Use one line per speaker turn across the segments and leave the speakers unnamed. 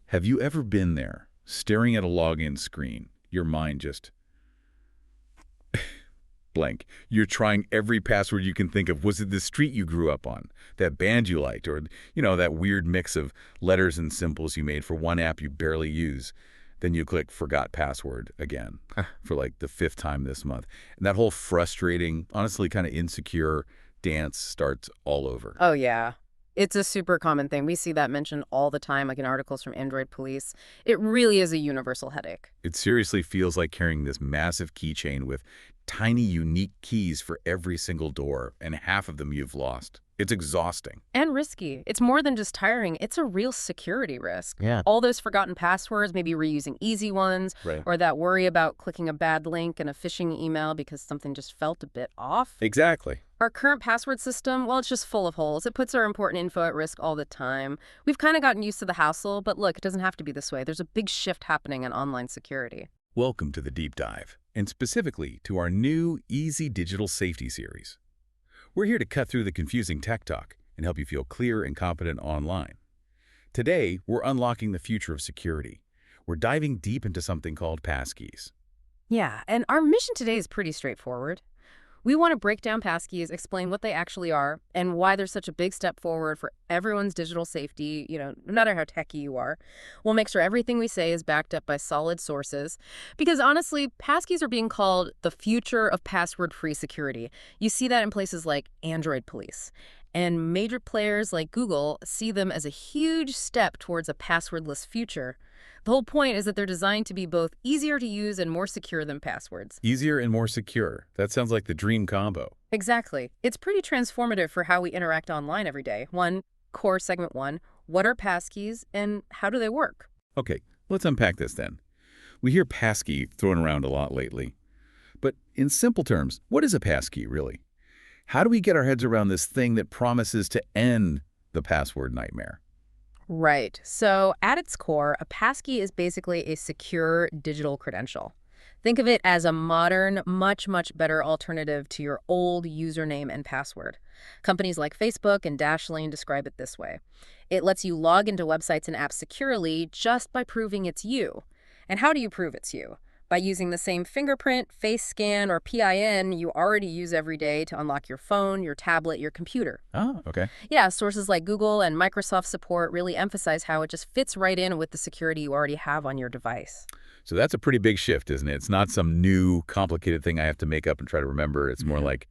Have you ever been there, staring at a login screen, your mind just blank? You're trying every password you can think of. Was it the street you grew up on, that band you liked, or, that weird mix of letters and symbols you made for one app you barely use? Then you click forgot password again for like the 5th time this month. And that whole frustrating, honestly kind of insecure dance starts all over.
Oh, yeah. It's a super common thing. We see that mentioned all the time, like in articles from Android police. It really is a universal headache.
It seriously feels like carrying this massive keychain with tiny, unique keys for every single door, and half of them you've lost. It's exhausting.
And risky. It's more than just tiring. It's a real security risk.
Yeah.
All those forgotten passwords, maybe reusing easy ones,
Right.
or that worry about clicking a bad link in a phishing email because something just felt a bit off.
Exactly.
Our current password system, well, it's just full of holes. It puts our important info at risk all the time. We've kind of gotten used to the hassle, but look, it doesn't have to be this way. There's a big shift happening in online security.
Welcome to the deep dive, and specifically to our new Easy Digital Safety series. We're here to cut through the confusing tech talk and help you feel clear and confident online. Today, we're unlocking the future of security. We're diving deep into something called passkeys.
Yeah, and our mission today is pretty straightforward. We want to break down passkeys, explain what they actually are, and why they're such a big step forward for everyone's digital safety, no matter how techy you are. We'll make sure everything we say is backed up by solid sources. Because honestly, passkeys are being called the future of password-free security. You see that in places like Android police. And major players like Google see them as a huge step towards a passwordless future. The whole point is that they're designed to be both easier to use and more secure than passwords.
Easier and more secure. That sounds like the dream combo.
Exactly. It's pretty transformative for how we interact online every day. Core segment 1, what are passkeys and how do they work?
Okay, let's unpack this then. We hear passkey thrown around a lot lately. But in simple terms, what is a passkey really? How do we get our heads around this thing that promises to end the password nightmare?
Right. So at its core, a passkey is basically a secure digital credential. Think of it as a modern, much, much better alternative to your old username and password. Companies like Facebook and Dashlane describe it this way. It lets you log into websites and apps securely just by proving it's you. And how do you prove it's you? By using the same fingerprint, face scan, or PIN you already use every day to unlock your phone, your tablet, your computer.
Oh, okay.
Yeah, sources like Google and Microsoft support really emphasize how it just fits right in with the security you already have on your device.
So that's a pretty big shift, isn't it? It's not some new, complicated thing I have to make up and try to remember. It's more like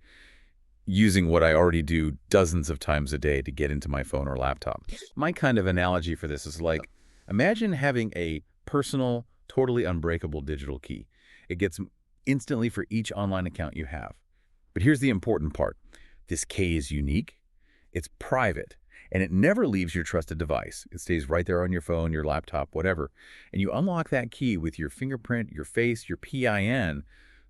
using what I already do dozens of times a day to get into my phone or laptop. My kind of analogy for this is like, imagine having a personal, totally unbreakable digital key. It gets instantly for each online account you have. But here's the important part. This key is unique, it's private, and it never leaves your trusted device. It stays right there on your phone, your laptop, whatever. And you unlock that key with your fingerprint, your face, your PIN,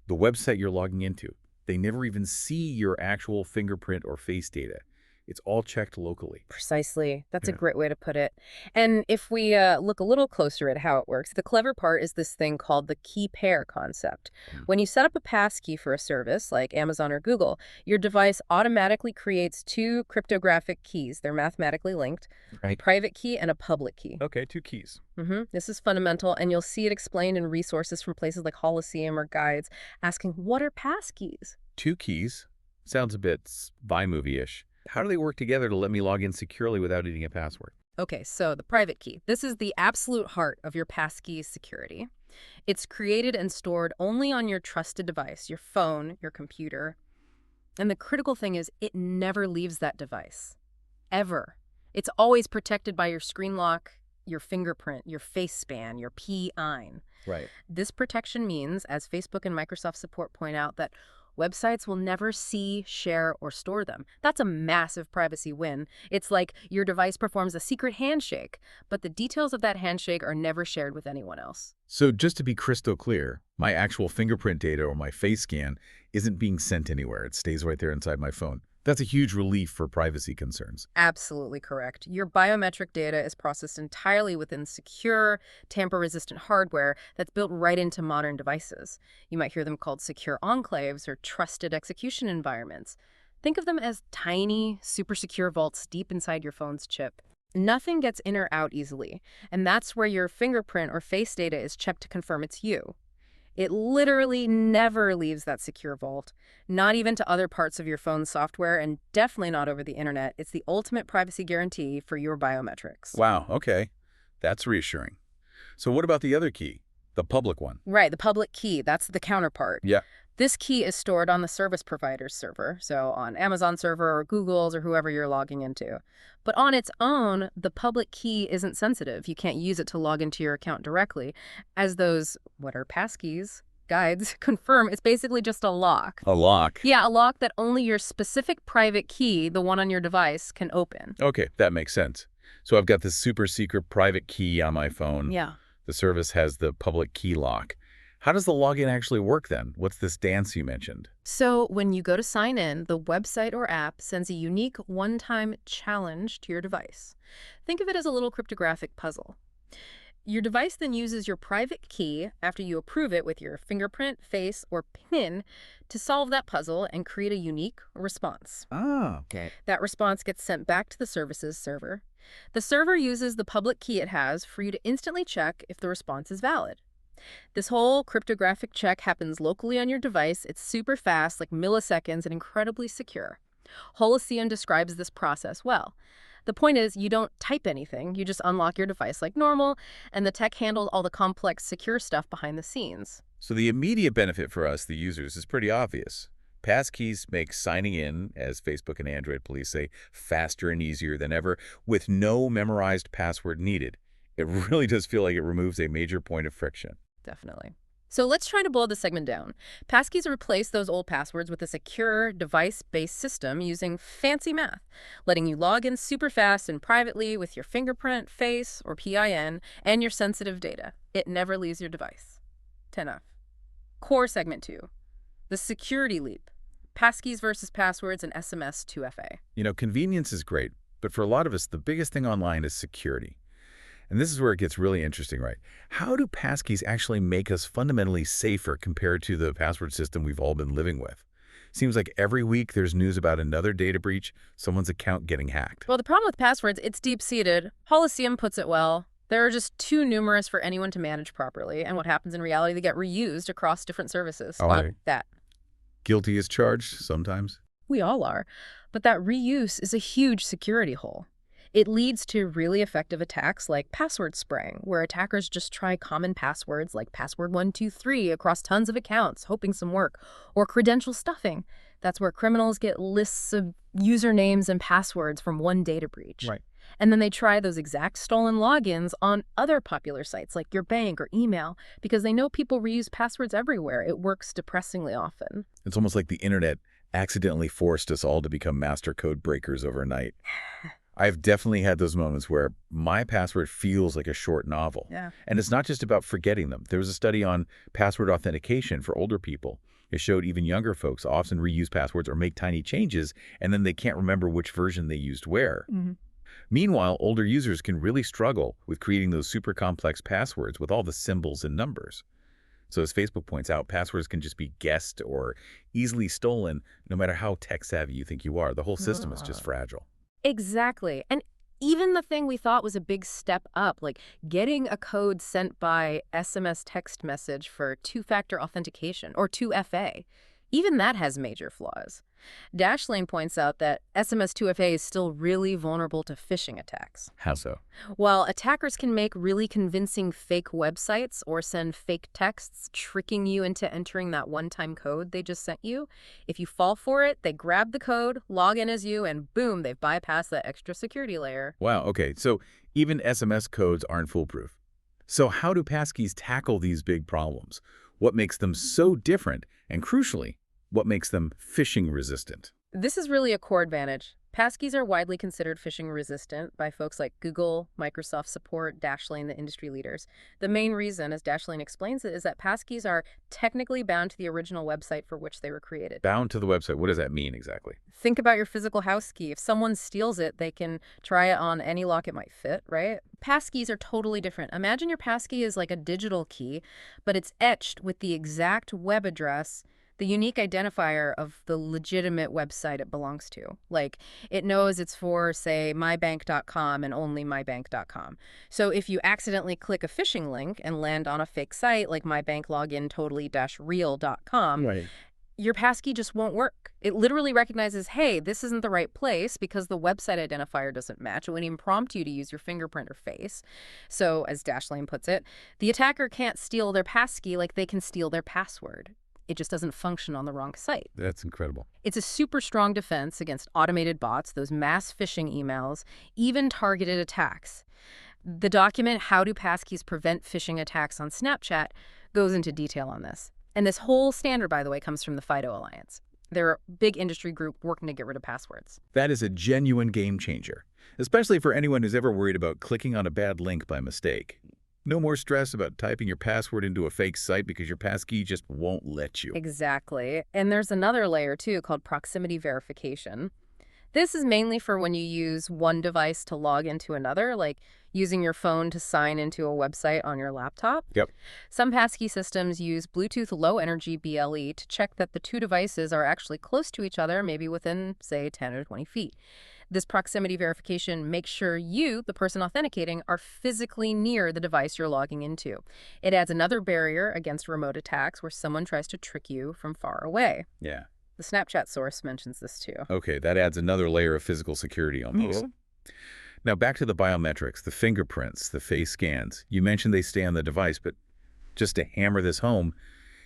the website you're logging into. They never even see your actual fingerprint or face data. It's all checked locally.
Precisely. That's a
Yeah.
great way to put it. And if we look a little closer at how it works, the clever part is this thing called the key pair concept. When you set up a passkey for a service like Amazon or Google, your device automatically creates 2 cryptographic keys. They're mathematically linked, a
Right.
private key and a public key.
Okay, 2 keys.
This is fundamental, and you'll see it explained in resources from places like Holocene or guides asking, what are passkeys?
2 keys. Sounds a bit spy movie-ish. How do they work together to let me log in securely without needing a password?
Okay, so the private key. This is the absolute heart of your passkey security. It's created and stored only on your trusted device, your phone, your computer. And the critical thing is it never leaves that device. Ever. It's always protected by your screen lock, your fingerprint, your face span, your PIN.
Right.
This protection means, as Facebook and Microsoft support point out, that websites will never see, share, or store them. That's a massive privacy win. It's like your device performs a secret handshake, but the details of that handshake are never shared with anyone else.
So just to be crystal clear, my actual fingerprint data or my face scan isn't being sent anywhere. It stays right there inside my phone. That's a huge relief for privacy concerns.
Absolutely correct. Your biometric data is processed entirely within secure, tamper-resistant hardware that's built right into modern devices. You might hear them called secure enclaves or trusted execution environments. Think of them as tiny, super secure vaults deep inside your phone's chip. Nothing gets in or out easily, and that's where your fingerprint or face data is checked to confirm it's you. It literally never leaves that secure vault, not even to other parts of your phone's software, and definitely not over the internet. It's the ultimate privacy guarantee for your biometrics.
Wow, okay. That's reassuring. So what about the other key, the public one?
Right, the public key, that's the counterpart.
Yeah.
This key is stored on the service provider's server, so on Amazon server or Google's or whoever you're logging into. But on its own, the public key isn't sensitive. You can't use it to log into your account directly, as those, what are passkeys, guides, confirm. It's basically just a lock.
A lock.
Yeah, a lock that only your specific private key, the one on your device, can open.
Okay, that makes sense. So I've got this super secret private key on my phone.
Yeah.
The service has the public key lock. How does the login actually work then? What's this dance you mentioned?
So when you go to sign in, the website or app sends a unique one-time challenge to your device. Think of it as a little cryptographic puzzle. Your device then uses your private key after you approve it with your fingerprint, face, or PIN to solve that puzzle and create a unique response.
Ah, okay.
That response gets sent back to the service's server. The server uses the public key it has for you to instantly check if the response is valid. This whole cryptographic check happens locally on your device. It's super fast, like milliseconds, and incredibly secure. Holocene describes this process well. The point is, you don't type anything. You just unlock your device like normal, and the tech handles all the complex, secure stuff behind the scenes.
So the immediate benefit for us, the users, is pretty obvious. Passkeys make signing in, as Facebook and Android police say, faster and easier than ever, with no memorized password needed. It really does feel like it removes a major point of friction.
Definitely. So let's try to boil this segment down. Passkeys replace those old passwords with a secure, device-based system using fancy math, letting you log in super fast and privately with your fingerprint, face, or PIN, and your sensitive data. It never leaves your device. 10F. Core segment 2. The security leap. Passkeys versus passwords and SMS 2FA.
You know, convenience is great, but for a lot of us, the biggest thing online is security. And this is where it gets really interesting, right? How do passkeys actually make us fundamentally safer compared to the password system we've all been living with? Seems like every week there's news about another data breach, someone's account getting hacked.
Well, the problem with passwords, it's deep-seated. Holocene puts it well. There are just too numerous for anyone to manage properly, and what happens in reality, they get reused across different services.
Oh,
Like that.
Guilty as charged sometimes.
We all are. But that reuse is a huge security hole. It leads to really effective attacks like password spraying, where attackers just try common passwords like password123 across tons of accounts, hoping some work, or credential stuffing. That's where criminals get lists of usernames and passwords from one data breach.
Right.
And then they try those exact stolen logins on other popular sites like your bank or email because they know people reuse passwords everywhere. It works depressingly often.
It's almost like the internet accidentally forced us all to become master code breakers overnight. I've definitely had those moments where my password feels like a short novel.
Yeah.
And it's not just about forgetting them. There was a study on password authentication for older people. It showed even younger folks often reuse passwords or make tiny changes, and then they can't remember which version they used where.
Mm-hmm.
Meanwhile, older users can really struggle with creating those super complex passwords with all the symbols and numbers. So as Facebook points out, passwords can just be guessed or easily stolen, no matter how tech-savvy you think you are. The whole system is just fragile.
Exactly. And even the thing we thought was a big step up, like getting a code sent by SMS text message for two-factor authentication, or 2FA, even that has major flaws. Dashlane points out that SMS 2FA is still really vulnerable to phishing attacks.
How so?
While attackers can make really convincing fake websites or send fake texts tricking you into entering that one-time code they just sent you, if you fall for it, they grab the code, log in as you, and boom, they've bypassed that extra security layer.
Wow, okay, so even SMS codes aren't foolproof. So how do passkeys tackle these big problems? What makes them so different? And crucially, what makes them phishing resistant?
This is really a core advantage. Passkeys are widely considered phishing resistant by folks like Google, Microsoft Support, Dashlane, the industry leaders. The main reason, as Dashlane explains it, is that passkeys are technically bound to the original website for which they were created.
Bound to the website, what does that mean exactly?
Think about your physical house key. If someone steals it, they can try it on any lock it might fit, right? Passkeys are totally different. Imagine your passkey is like a digital key, but it's etched with the exact web address The unique identifier of the legitimate website it belongs to. Like, it knows it's for, say, mybank.com and only mybank.com. So if you accidentally click a phishing link and land on a fake site like mybanklogintotally-real.com,
Right.
your passkey just won't work. It literally recognizes, hey, this isn't the right place because the website identifier doesn't match. It wouldn't even prompt you to use your fingerprint or face. So, as Dashlane puts it, the attacker can't steal their passkey like they can steal their password. It just doesn't function on the wrong site.
That's incredible.
It's a super strong defense against automated bots, those mass phishing emails, even targeted attacks. The document, How Do Passkeys Prevent Phishing Attacks on Snapchat, goes into detail on this. And this whole standard, by the way, comes from the FIDO Alliance. They're a big industry group working to get rid of passwords.
That is a genuine game changer, especially for anyone who's ever worried about clicking on a bad link by mistake. No more stress about typing your password into a fake site because your passkey just won't let you.
Exactly. And there's another layer, too, called proximity verification. This is mainly for when you use one device to log into another, like using your phone to sign into a website on your laptop.
Yep.
Some passkey systems use Bluetooth Low Energy BLE to check that the two devices are actually close to each other, maybe within, say, 10 or 20 feet. This proximity verification makes sure you, the person authenticating, are physically near the device you're logging into. It adds another barrier against remote attacks where someone tries to trick you from far away.
Yeah.
The Snapchat source mentions this too.
Okay, that adds another layer of physical security almost. Now back to the biometrics, the fingerprints, the face scans. You mentioned they stay on the device, but just to hammer this home,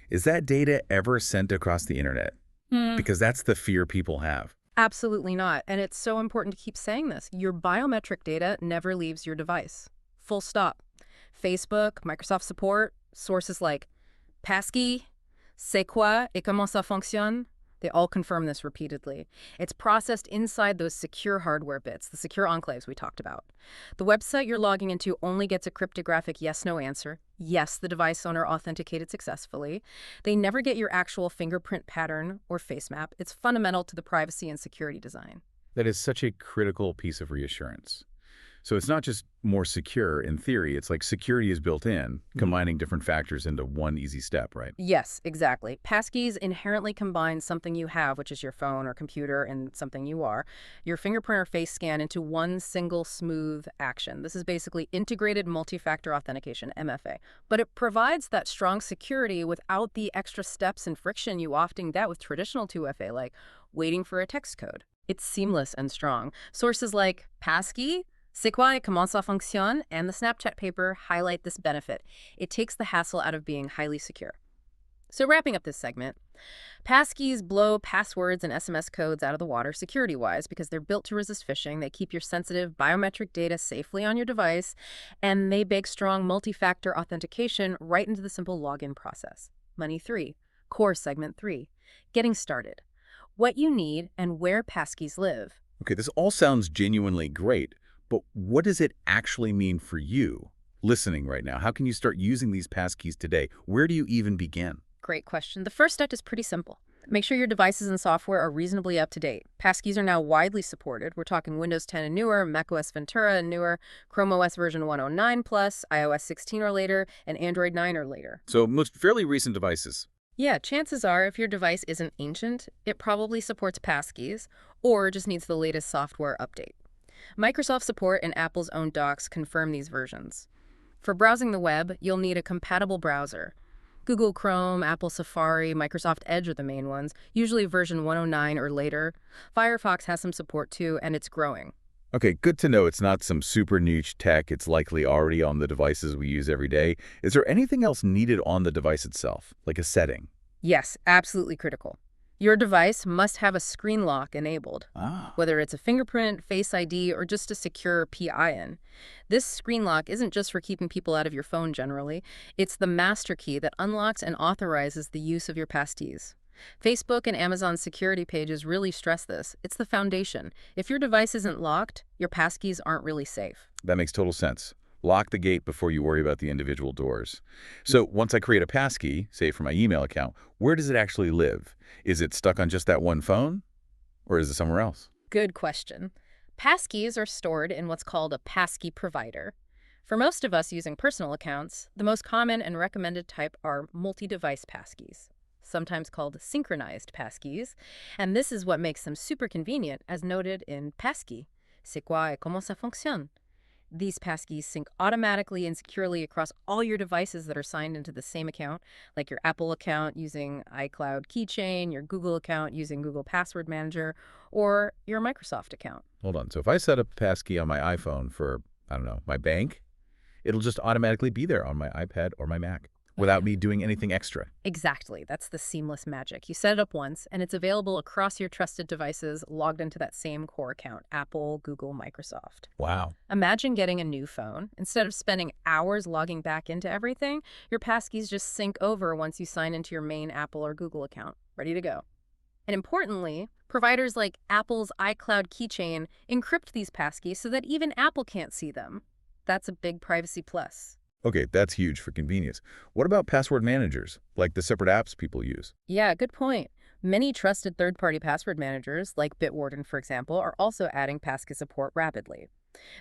is that data ever sent across the internet? Because that's the fear people have.
Absolutely not. And it's so important to keep saying this. Your biometric data never leaves your device. Full stop. Facebook, Microsoft support, sources like Passkey, C'est quoi et comment ça fonctionne? They all confirm this repeatedly. It's processed inside those secure hardware bits, the secure enclaves we talked about. The website you're logging into only gets a cryptographic yes-no answer. Yes, the device owner authenticated successfully. They never get your actual fingerprint pattern or face map. It's fundamental to the privacy and security design.
That is such a critical piece of reassurance. So it's not just more secure in theory, it's like security is built in, combining different factors into one easy step, right?
Yes, exactly. Passkeys inherently combine something you have, which is your phone or computer, and something you are, your fingerprint or face scan, into one single smooth action. This is basically integrated multi-factor authentication, MFA. But it provides that strong security without the extra steps and friction you often get with traditional 2FA, like waiting for a text code. It's seamless and strong. Sources like Passkey, C'est quoi et comment ça fonctionne, and the Snapchat paper highlight this benefit. It takes the hassle out of being highly secure. So wrapping up this segment, passkeys blow passwords and SMS codes out of the water security-wise because they're built to resist phishing. They keep your sensitive biometric data safely on your device, and they bake strong multi-factor authentication right into the simple login process. Money 3, core segment 3, getting started. What you need and where passkeys live.
Okay, this all sounds genuinely great, but what does it actually mean for you listening right now? How can you start using these passkeys today? Where do you even begin?
Great question. The first step is pretty simple. Make sure your devices and software are reasonably up to date. Passkeys are now widely supported. We're talking Windows 10 and newer, macOS Ventura and newer, Chrome OS version 109 plus, iOS 16 or later, and Android 9 or later.
So most fairly recent devices.
Yeah, chances are if your device isn't ancient, it probably supports passkeys or just needs the latest software update. Microsoft support and Apple's own docs confirm these versions. For browsing the web, you'll need a compatible browser. Google Chrome, Apple Safari, Microsoft Edge are the main ones, usually version 109 or later. Firefox has some support too, and it's growing.
Okay, good to know it's not some super niche tech. It's likely already on the devices we use every day. Is there anything else needed on the device itself, like a setting?
Yes, absolutely critical. Your device must have a screen lock enabled, whether it's a fingerprint, Face ID, or just a secure PIN. This screen lock isn't just for keeping people out of your phone generally. It's the master key that unlocks and authorizes the use of your passkeys. Facebook and Amazon's security pages really stress this. It's the foundation. If your device isn't locked, your passkeys aren't really safe.
That makes total sense. Lock the gate before you worry about the individual doors. So once I create a passkey, say for my email account, where does it actually live? Is it stuck on just that one phone? Or is it somewhere else?
Good question. Passkeys are stored in what's called a passkey provider. For most of us using personal accounts, the most common and recommended type are multi-device passkeys. sometimes called synchronized passkeys, and this is what makes them super convenient, as noted in Passkey. C'est quoi et comment ça fonctionne? These passkeys sync automatically and securely across all your devices that are signed into the same account, like your Apple account using iCloud Keychain, your Google account using Google Password Manager, or your Microsoft account.
Hold on. So if I set up a passkey on my iPhone for, I don't know, my bank, it'll just automatically be there on my iPad or my Mac without me doing anything extra.
Exactly. That's the seamless magic. You set it up once, and it's available across your trusted devices logged into that same core account, Apple, Google, Microsoft.
Wow.
Imagine getting a new phone. Instead of spending hours logging back into everything, your passkeys just sync over once you sign into your main Apple or Google account. Ready to go. And importantly, providers like Apple's iCloud Keychain encrypt these passkeys so that even Apple can't see them. That's a big privacy plus.
Okay, that's huge for convenience. What about password managers, like the separate apps people use?
Yeah, good point. Many trusted third-party password managers, like Bitwarden, for example, are also adding passkey support rapidly.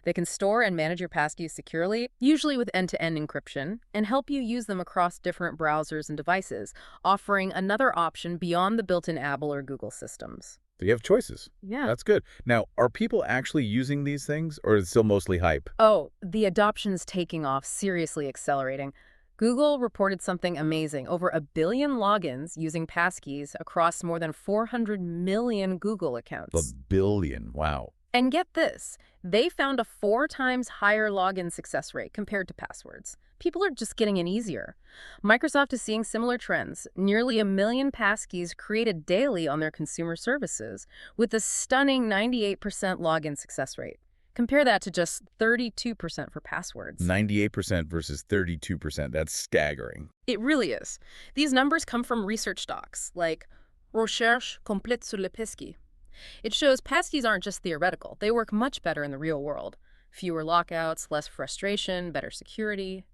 They can store and manage your passkeys securely, usually with end-to-end encryption, and help you use them across different browsers and devices, offering another option beyond the built-in Apple or Google systems.
So you have choices.
Yeah.
That's good. Now, are people actually using these things, or is it still mostly hype?
Oh, the adoption's taking off, seriously accelerating. Google reported something amazing. Over 1 billion logins using passkeys across more than 400 million Google
A
accounts.
billion. Wow.
And get this, they found a 4 times higher login success rate compared to passwords. People are just getting in easier. Microsoft is seeing similar trends. Nearly 1 million passkeys created daily on their consumer services, with a stunning 98% login success rate. Compare that to just 32% for passwords.
98% versus 32%. That's staggering.
It really is. These numbers come from research docs, like Recherche complète sur le passkey. It shows passkeys aren't just theoretical. They work much better in the real world. Fewer lockouts, less frustration, better security.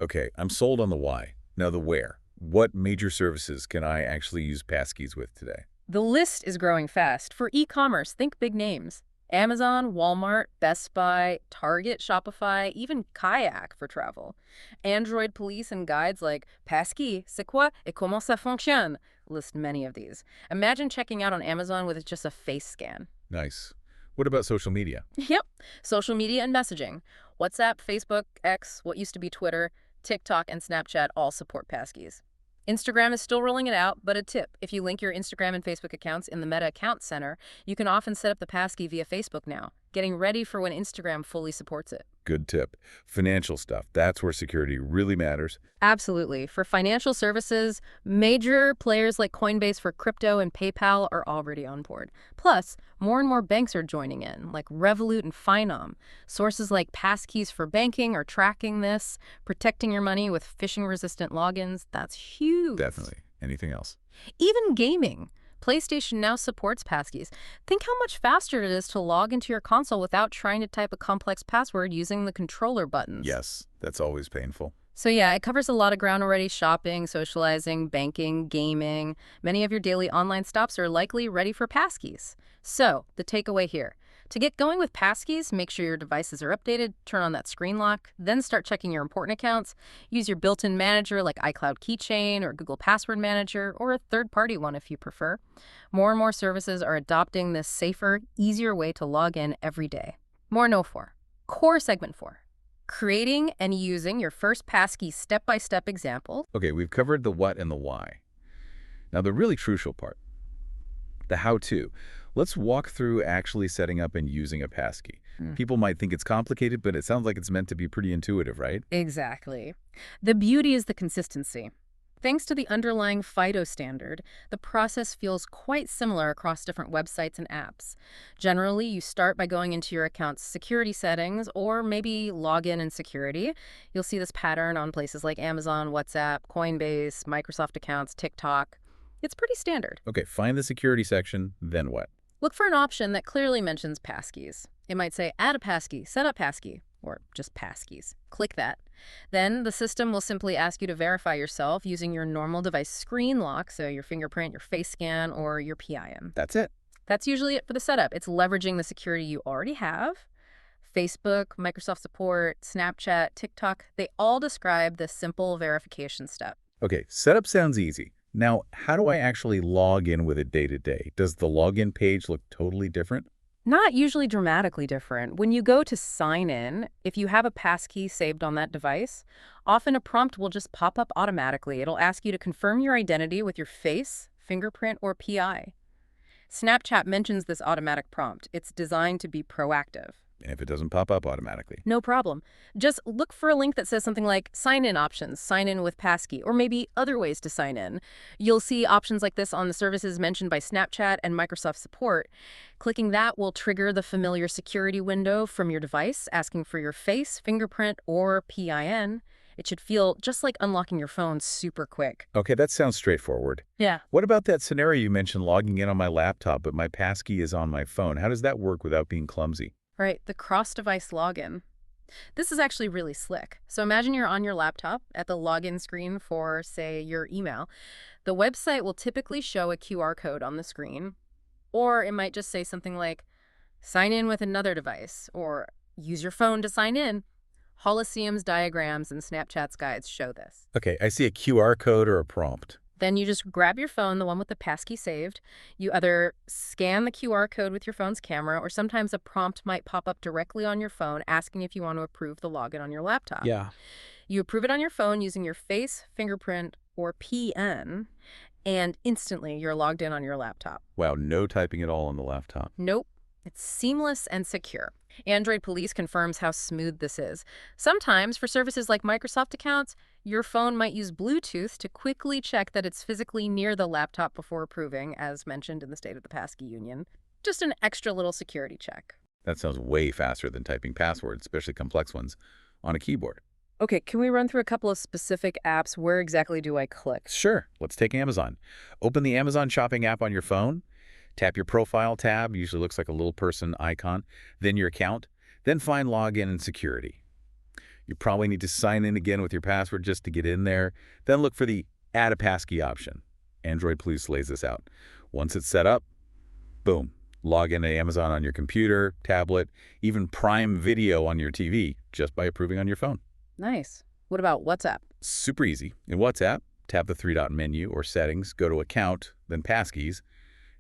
Okay, I'm sold on the why. Now the where. What major services can I actually use passkeys with today?
The list is growing fast. For e-commerce, think big names. Amazon, Walmart, Best Buy, Target, Shopify, even Kayak for travel. Android police and guides like Passkey, c'est quoi et comment ça fonctionne list many of these. Imagine checking out on Amazon with just a face scan.
Nice. What about social media?
Yep. Social media and messaging. WhatsApp, Facebook, X, what used to be Twitter, TikTok, and Snapchat all support passkeys. Instagram is still rolling it out, but a tip, if you link your Instagram and Facebook accounts in the Meta Account Center, you can often set up the passkey via Facebook now, getting ready for when Instagram fully supports it.
Good tip. Financial stuff. That's where security really matters.
Absolutely. For financial services, major players like Coinbase for crypto and PayPal are already on board. Plus, more and more banks are joining in, like Revolut and Finom. Sources like Passkeys for banking are tracking this, protecting your money with phishing-resistant logins. That's huge.
Definitely. Anything else?
Even gaming. PlayStation now supports passkeys. Think how much faster it is to log into your console without trying to type a complex password using the controller buttons.
Yes, that's always painful.
So yeah, it covers a lot of ground already. Shopping, socializing, banking, gaming. Many of your daily online stops are likely ready for passkeys. So, the takeaway here. To get going with passkeys, make sure your devices are updated, turn on that screen lock, then start checking your important accounts. Use your built-in manager like iCloud Keychain or Google Password Manager, or a third-party one if you prefer. More and more services are adopting this safer, easier way to log in every day. More No 4. Core Segment 4. Creating and using your first passkey step-by-step example.
Okay, we've covered the what and the why. Now the really crucial part, the how-to. Let's walk through actually setting up and using a passkey. People might think it's complicated, but it sounds like it's meant to be pretty intuitive, right?
Exactly. The beauty is the consistency. Thanks to the underlying FIDO standard, the process feels quite similar across different websites and apps. Generally, you start by going into your account's security settings or maybe login and security. You'll see this pattern on places like Amazon, WhatsApp, Coinbase, Microsoft accounts, TikTok. It's pretty standard.
Okay, find the security section, then what?
Look for an option that clearly mentions passkeys. It might say add a passkey, set up passkey, or just passkeys. Click that. Then the system will simply ask you to verify yourself using your normal device screen lock, so your fingerprint, your face scan, or your PIN.
That's it.
That's usually it for the setup. It's leveraging the security you already have. Facebook, Microsoft Support, Snapchat, TikTok, they all describe this simple verification step.
Okay, setup sounds easy. Now, how do I actually log in with it day to day? Does the login page look totally different?
Not usually dramatically different. When you go to sign in, if you have a passkey saved on that device, often a prompt will just pop up automatically. It'll ask you to confirm your identity with your face, fingerprint, or PI. Snapchat mentions this automatic prompt. It's designed to be proactive.
And if it doesn't pop up automatically?
No problem. Just look for a link that says something like sign in options, sign in with passkey, or maybe other ways to sign in. You'll see options like this on the services mentioned by Snapchat and Microsoft support. Clicking that will trigger the familiar security window from your device, asking for your face, fingerprint, or PIN. It should feel just like unlocking your phone super quick.
Okay, that sounds straightforward.
Yeah.
What about that scenario you mentioned, logging in on my laptop, but my passkey is on my phone? How does that work without being clumsy?
Right, the cross-device login. This is actually really slick. So imagine you're on your laptop at the login screen for, say, your email. The website will typically show a QR code on the screen, or it might just say something like, sign in with another device, or use your phone to sign in. Holoseum's diagrams and Snapchat's guides show this.
Okay, I see a QR code or a prompt.
Then you just grab your phone, the one with the passkey saved. You either scan the QR code with your phone's camera, or sometimes a prompt might pop up directly on your phone asking if you want to approve the login on your laptop.
Yeah.
You approve it on your phone using your face, fingerprint, or PN, and instantly you're logged in on your laptop.
Wow, no typing at all on the laptop.
Nope. It's seamless and secure. Android Police confirms how smooth this is. Sometimes, for services like Microsoft accounts, your phone might use Bluetooth to quickly check that it's physically near the laptop before approving, as mentioned in the State of the Passkey Union. Just an extra little security check.
That sounds way faster than typing passwords, especially complex ones, on a keyboard.
Okay, can we run through a couple of specific apps? Where exactly do I click?
Sure. Let's take Amazon. Open the Amazon shopping app on your phone. Tap your profile tab, usually looks like a little person icon, then your account, then find login and security. You probably need to sign in again with your password just to get in there. Then look for the Add a Passkey option. Android Police lays this out. Once it's set up, boom, log into Amazon on your computer, tablet, even Prime Video on your TV, just by approving on your phone.
Nice. What about WhatsApp?
Super easy. In WhatsApp, tap the three-dot menu or settings, go to Account, then Passkeys,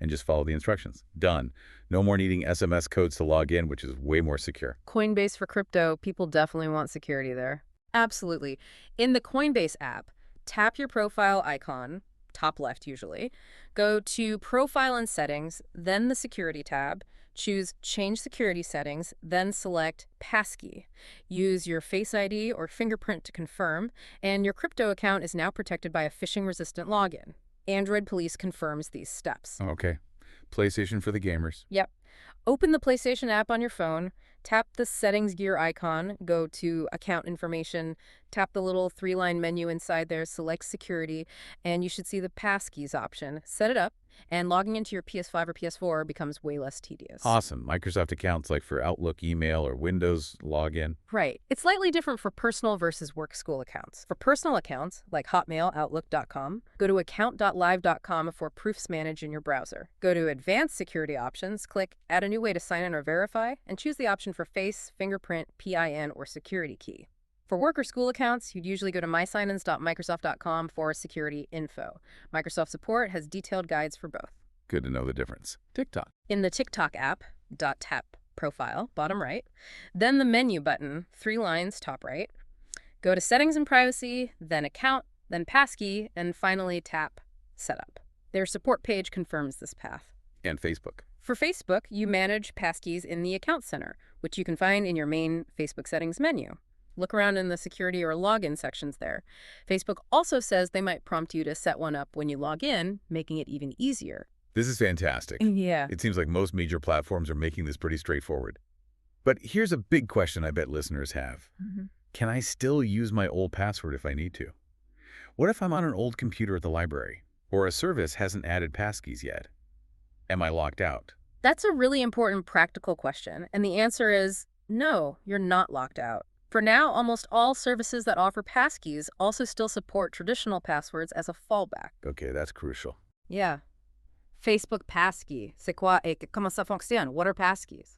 and just follow the instructions. Done. No more needing SMS codes to log in, which is way more secure.
Coinbase for crypto, people definitely want security there. Absolutely. In the Coinbase app, tap your profile icon, top left usually, go to Profile and Settings, then the Security tab, choose Change Security Settings, then select Passkey. Use your Face ID or fingerprint to confirm, and your crypto account is now protected by a phishing-resistant login. Android Police confirms these steps.
Okay. PlayStation for the gamers.
Yep. Open the PlayStation app on your phone, tap the Settings gear icon, go to Account Information, tap the little three-line menu inside there, select Security, and you should see the Passkeys option. Set it up, and logging into your PS5 or PS4 becomes way less tedious.
Awesome. Microsoft accounts like for Outlook, email, or Windows login.
Right. It's slightly different for personal versus work school accounts. For personal accounts, like Hotmail, Outlook.com, go to account.live.com for proofs managed in your browser. Go to Advanced Security Options, click Add a new way to sign in or verify, and choose the option for face, fingerprint, PIN, or security key. For work or school accounts, you'd usually go to mysignins.microsoft.com for security info. Microsoft support has detailed guides for both.
Good to know the difference. TikTok.
In the TikTok app, tap Profile, bottom right, then the menu button, 3 lines, top right. Go to Settings and Privacy, then Account, then Passkey, and finally tap Setup. Their support page confirms this path.
And Facebook.
For Facebook, you manage passkeys in the Account Center, which you can find in your main Facebook settings menu. Look around in the security or login sections there. Facebook also says they might prompt you to set one up when you log in, making it even easier.
This is fantastic.
Yeah.
It seems like most major platforms are making this pretty straightforward. But here's a big question I bet listeners have. Can I still use my old password if I need to? What if I'm on an old computer at the library, or a service hasn't added passkeys yet? Am I locked out?
That's a really important practical question, and the answer is no, you're not locked out. For now, almost all services that offer passkeys also still support traditional passwords as a fallback.
Okay, that's crucial.
Yeah. Facebook passkey. C'est quoi et comment ça fonctionne? What are passkeys?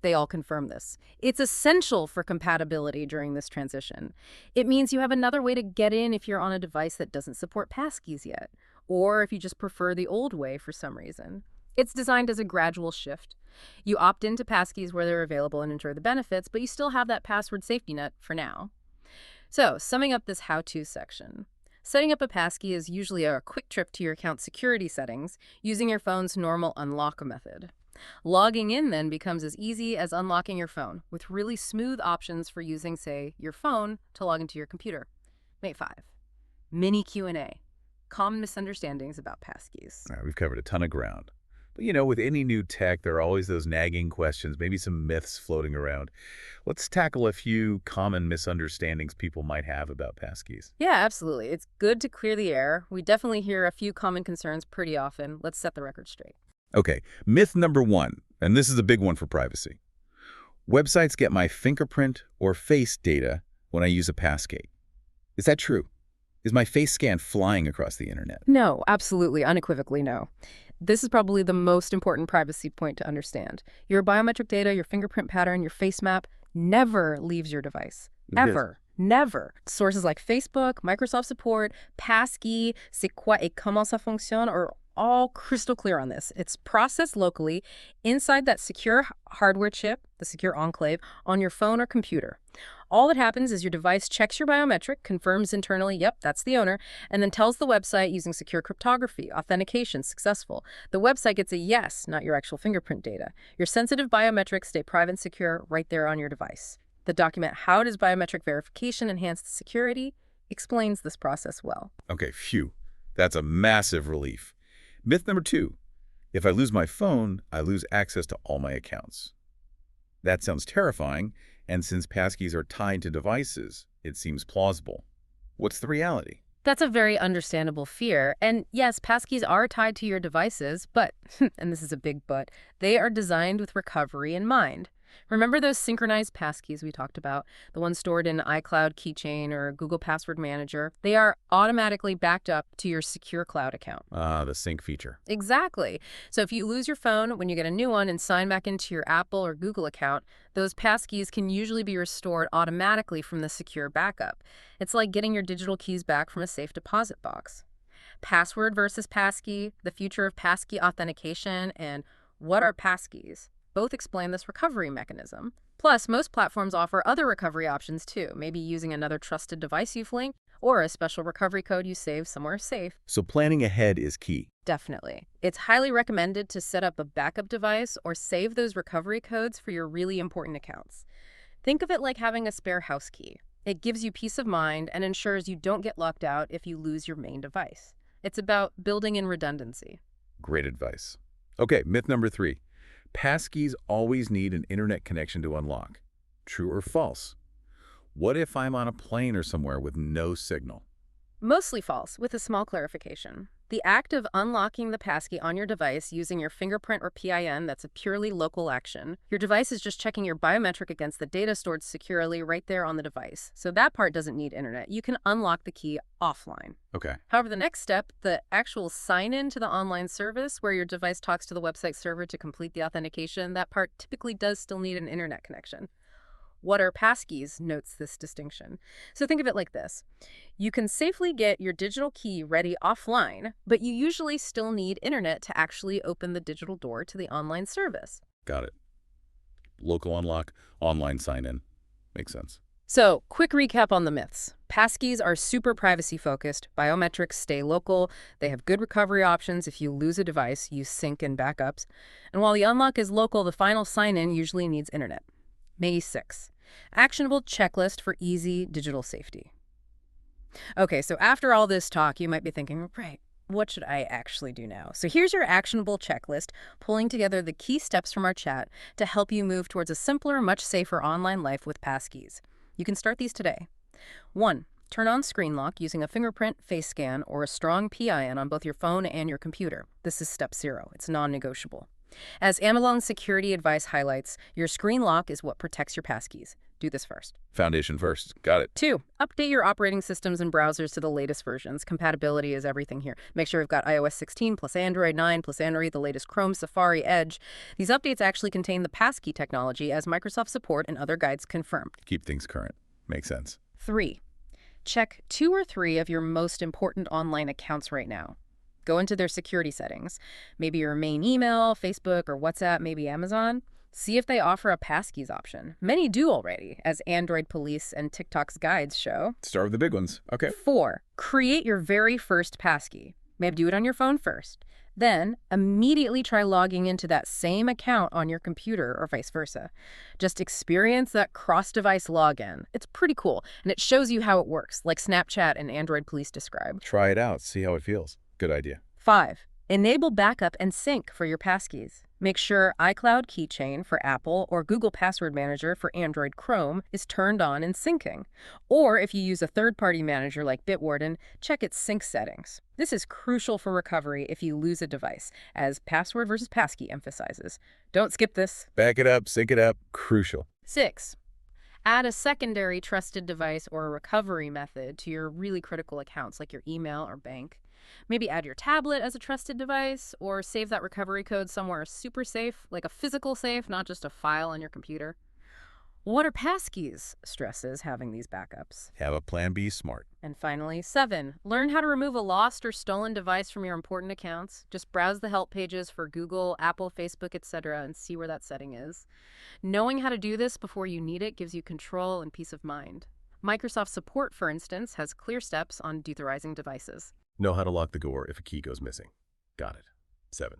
They all confirm this. It's essential for compatibility during this transition. It means you have another way to get in if you're on a device that doesn't support passkeys yet, or if you just prefer the old way for some reason. It's designed as a gradual shift. You opt into passkeys where they're available and enjoy the benefits, but you still have that password safety net for now. So, summing up this how-to section. Setting up a passkey is usually a quick trip to your account's security settings using your phone's normal unlock method. Logging in then becomes as easy as unlocking your phone, with really smooth options for using, say, your phone to log into your computer. Mate 5. Mini Q&A. Common misunderstandings about passkeys.
All right, we've covered a ton of ground. But, with any new tech, there are always those nagging questions, maybe some myths floating around. Let's tackle a few common misunderstandings people might have about passkeys.
Yeah, absolutely. It's good to clear the air. We definitely hear a few common concerns pretty often. Let's set the record straight.
Okay, myth number 1, and this is a big one for privacy. Websites get my fingerprint or face data when I use a passkey. Is that true? Is my face scan flying across the internet?
No, absolutely, unequivocally no. This is probably the most important privacy point to understand. Your biometric data, your fingerprint pattern, your face map never leaves your device. Ever. Never. Sources like Facebook, Microsoft Support, Passkey, C'est quoi et comment ça fonctionne are all crystal clear on this. It's processed locally inside that secure hardware chip, the secure enclave, on your phone or computer. All that happens is your device checks your biometric, confirms internally, yep, that's the owner, and then tells the website using secure cryptography, authentication, successful. The website gets a yes, not your actual fingerprint data. Your sensitive biometrics stay private and secure right there on your device. The document How Does Biometric Verification Enhance the Security explains this process well.
Okay, phew. That's a massive relief. Myth number 2. If I lose my phone, I lose access to all my accounts. That sounds terrifying, and since passkeys are tied to devices, it seems plausible. What's the reality?
That's a very understandable fear. And yes, passkeys are tied to your devices, but, and this is a big but, they are designed with recovery in mind. Remember those synchronized passkeys we talked about, the ones stored in iCloud Keychain or Google Password Manager? They are automatically backed up to your secure cloud account.
The sync feature.
Exactly. So if you lose your phone when you get a new one and sign back into your Apple or Google account, those passkeys can usually be restored automatically from the secure backup. It's like getting your digital keys back from a safe deposit box. Password versus passkey, the future of passkey authentication, and what are passkeys? Both explain this recovery mechanism. Plus, most platforms offer other recovery options too, maybe using another trusted device you've linked or a special recovery code you save somewhere safe.
So planning ahead is key.
Definitely. It's highly recommended to set up a backup device or save those recovery codes for your really important accounts. Think of it like having a spare house key. It gives you peace of mind and ensures you don't get locked out if you lose your main device. It's about building in redundancy.
Great advice. Okay, myth number 3. Passkeys always need an internet connection to unlock. True or false? What if I'm on a plane or somewhere with no signal?
Mostly false, with a small clarification. The act of unlocking the passkey on your device using your fingerprint or PIN, that's a purely local action. Your device is just checking your biometric against the data stored securely right there on the device. So that part doesn't need internet. You can unlock the key offline.
Okay.
However, the next step, the actual sign-in to the online service where your device talks to the website server to complete the authentication, that part typically does still need an internet connection. What are passkeys notes this distinction. So think of it like this. You can safely get your digital key ready offline, but you usually still need internet to actually open the digital door to the online service.
Got it. Local unlock, online sign-in. Makes sense.
So, quick recap on the myths. Passkeys are super privacy-focused. Biometrics stay local. They have good recovery options if you lose a device, use sync and backups. And while the unlock is local, the final sign-in usually needs internet. May 6. Actionable checklist for easy digital safety. Okay, so after all this talk, you might be thinking, right, what should I actually do now? So here's your actionable checklist, pulling together the key steps from our chat to help you move towards a simpler, much safer online life with passkeys. You can start these today. 1. Turn on screen lock using a fingerprint, face scan, or a strong PIN on both your phone and your computer. This is step 0. It's non-negotiable. As Amazon security advice highlights, your screen lock is what protects your passkeys. Do this first.
Foundation first. Got it.
2. Update your operating systems and browsers to the latest versions. Compatibility is everything here. Make sure you've got iOS 16 plus Android 9 plus Android, the latest Chrome, Safari, Edge. These updates actually contain the passkey technology, as Microsoft Support and other guides confirm.
Keep things current. Makes sense.
3. Check 2 or 3 of your most important online accounts right now. Go into their security settings, maybe your main email, Facebook or WhatsApp, maybe Amazon. See if they offer a passkeys option. Many do already, as Android Police and TikTok's guides show.
Start with the big ones. Okay.
4, create your very first passkey. Maybe do it on your phone first. Then, immediately try logging into that same account on your computer or vice versa. Just experience that cross-device login. It's pretty cool, and it shows you how it works, like Snapchat and Android Police describe.
Try it out. See how it feels. Good idea.
5, enable backup and sync for your passkeys. Make sure iCloud Keychain for Apple or Google Password Manager for Android Chrome is turned on and syncing. Or if you use a third-party manager like Bitwarden, check its sync settings. This is crucial for recovery if you lose a device, as password versus passkey emphasizes. Don't skip this.
Back it up, sync it up. Crucial.
6, add a secondary trusted device or a recovery method to your really critical accounts like your email or bank. Maybe add your tablet as a trusted device, or save that recovery code somewhere super safe, like a physical safe, not just a file on your computer. What are passkeys? Stresses having these backups.
Have a plan B smart.
And finally, 7, learn how to remove a lost or stolen device from your important accounts. Just browse the help pages for Google, Apple, Facebook, etc. and see where that setting is. Knowing how to do this before you need it gives you control and peace of mind. Microsoft Support, for instance, has clear steps on deauthorizing devices.
Know how to lock the door if a key goes missing. Got it. 7.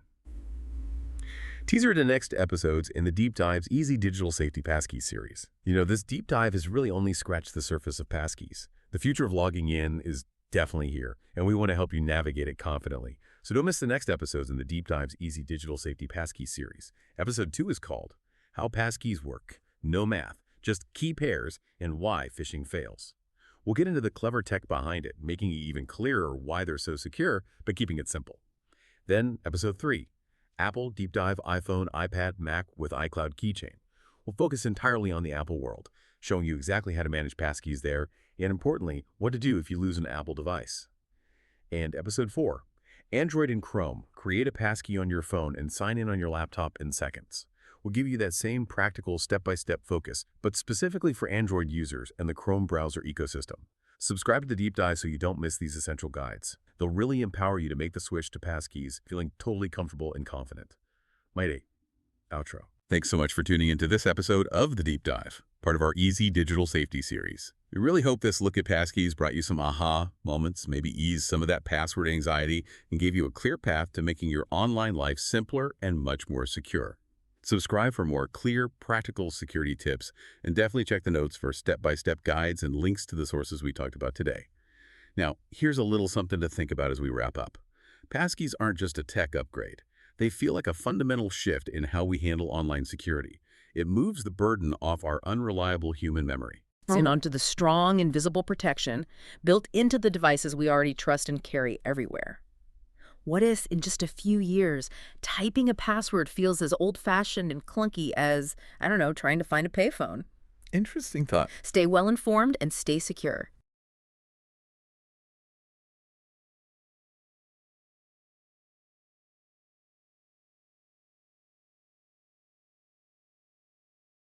Teaser to next episodes in the Deep Dive's Easy Digital Safety Passkeys series. You know, this deep dive has really only scratched the surface of passkeys. The future of logging in is definitely here, and we want to help you navigate it confidently. So don't miss the next episodes in the Deep Dive's Easy Digital Safety Passkeys series. Episode 2 is called How Passkeys Work. No math, just key pairs and why phishing fails. We'll get into the clever tech behind it, making it even clearer why they're so secure, but keeping it simple. Then, Episode 3, Apple Deep Dive iPhone, iPad, Mac with iCloud Keychain. We'll focus entirely on the Apple world, showing you exactly how to manage passkeys there, and importantly, what to do if you lose an Apple device. And Episode 4, Android and Chrome. Create a passkey on your phone and sign in on your laptop in seconds. We'll give you that same practical step-by-step focus, but specifically for Android users and the Chrome browser ecosystem. Subscribe to the Deep Dive so you don't miss these essential guides. They'll really empower you to make the switch to passkeys, feeling totally comfortable and confident. Mighty. Outro.
Thanks so much for tuning into this episode of The Deep Dive, part of our Easy Digital Safety series. We really hope this look at passkeys brought you some aha moments, maybe eased some of that password anxiety, and gave you a clear path to making your online life simpler and much more secure. Subscribe for more clear, practical security tips, and definitely check the notes for step-by-step guides and links to the sources we talked about today. Now, here's a little something to think about as we wrap up. Passkeys aren't just a tech upgrade. They feel like a fundamental shift in how we handle online security. It moves the burden off our unreliable human memory.
And onto the strong, invisible protection built into the devices we already trust and carry everywhere. What if, in just a few years, typing a password feels as old-fashioned and clunky as, I don't know, trying to find a payphone?
Interesting thought.
Stay well-informed and stay secure.